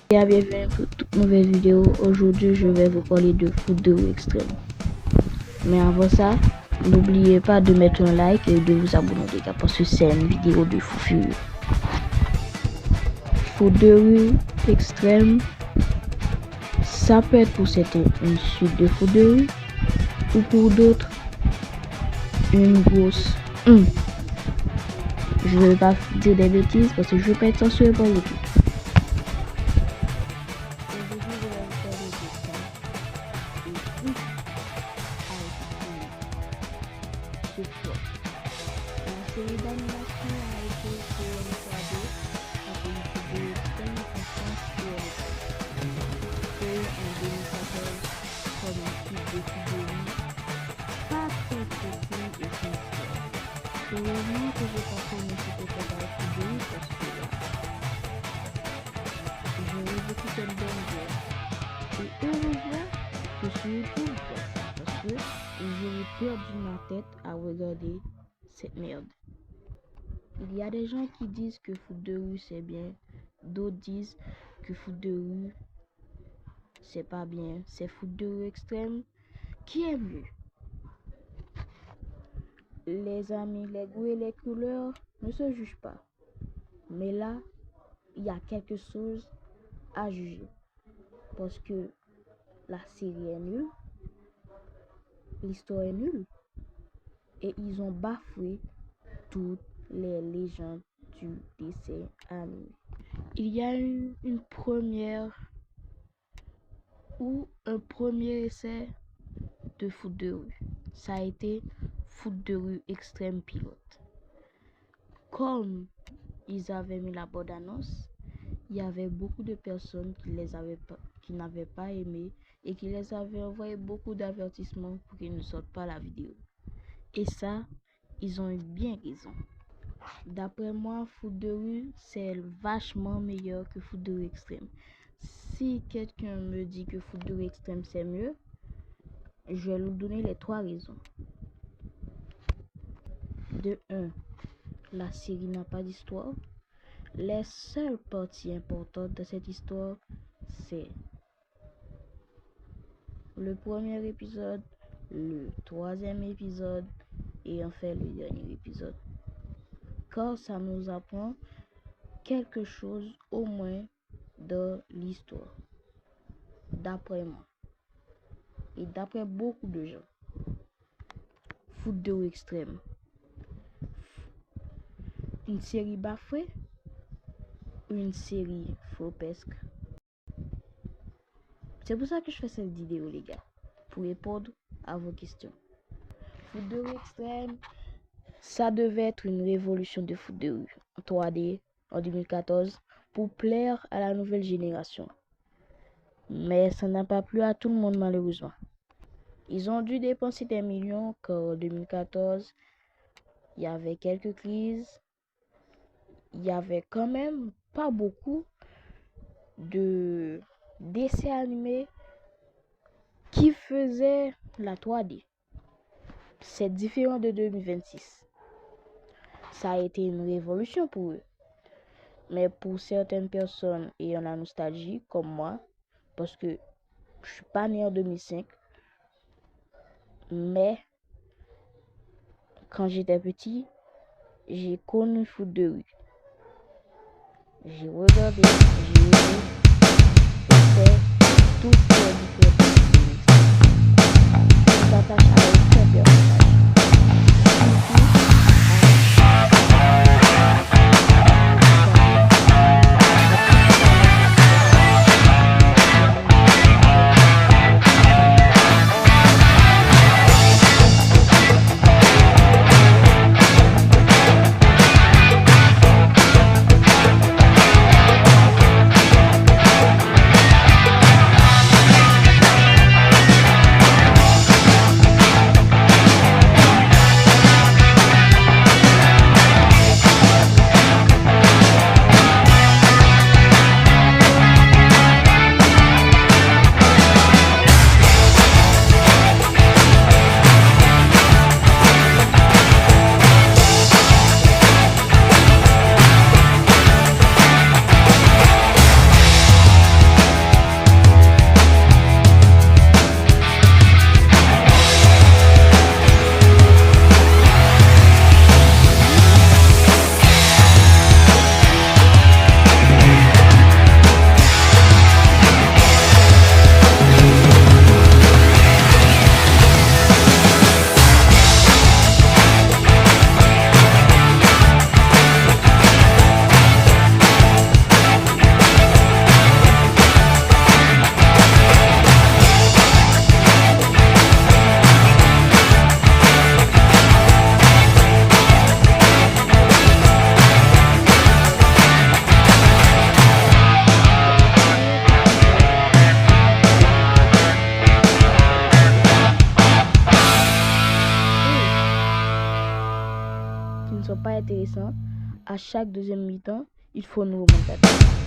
Et bienvenue pour toute nouvelle vidéo. Aujourd'hui, je vais vous parler de foot de rue extrême. Mais avant ça, n'oubliez pas de mettre un like et de vous abonner les gars parce que c'est une vidéo de fou furieux. Foot de rue extrême, ça peut être pour certains une suite de foot de rue ou pour d'autres une grosse. Je ne vais pas dire des bêtises parce que je ne veux pas être censuré par YouTube. La série d'animation a été créée en 3D avec une vidéo extrême en France et en Italie. Créée en 2014 comme une suite de vidéos pas très précis et sincère. Heureusement que j'ai pas fait une suite de vidéo parce que là, j'aurais beaucoup de bonne gueule. Et heureusement que sur YouTube pour ça parce que j'aurais perdu ma tête à regarder cette merde. Il y a des gens qui disent que foot de rue c'est bien, d'autres disent que foot de rue c'est pas bien, c'est foot de rue extrême. Qui est mieux? Les amis, les goûts et les couleurs ne se jugent pas. Mais là, il y a quelque chose à juger. Parce que la série est nulle, l'histoire est nulle, et ils ont bafoué toutes les légendes du dessin animé. Il y a eu une première ou un premier essai de foot de rue. Ça a été foot de rue extrême pilote. Comme ils avaient mis la bande-annonce, il y avait beaucoup de personnes qui n'avaient pas aimé et qui les avaient envoyé beaucoup d'avertissements pour qu'ils ne sortent pas la vidéo. Et ça, ils ont eu bien raison. D'après moi, foot de rue, c'est vachement meilleur que foot de rue extrême. Si quelqu'un me dit que foot de rue extrême c'est mieux, je vais lui donner les 3 raisons. De 1, la série n'a pas d'histoire. Les seules parties importantes de cette histoire, c'est le premier épisode, le 3e épisode et enfin le dernier épisode. Car ça nous apprend quelque chose au moins dans l'histoire. D'après moi. Et d'après beaucoup de gens. Foot de rue extrême. Une série bafouée ou une série faux-pesque. C'est pour ça que je fais cette vidéo les gars. Pour répondre à vos questions. Foot de rue extrême, ça devait être une révolution de foot de rue en 3D en 2014 pour plaire à la nouvelle génération. Mais ça n'a pas plu à tout le monde malheureusement. Ils ont dû dépenser des millions car en 2014, il y avait quelques crises. Il y avait quand même pas beaucoup de dessins animés qui faisaient la 3D. C'est différent de 2026. Ça a été une révolution pour eux. Mais pour certaines personnes ayant la nostalgie, comme moi, parce que je suis pas né en 2005, mais quand j'étais petit, j'ai connu foot de rue. J'ai regardé, j'ai aimé, c'était tout ce qui est différent. Je m'attache à aucun personnage. descend. À chaque deuxième mi-temps, il faut une remontada.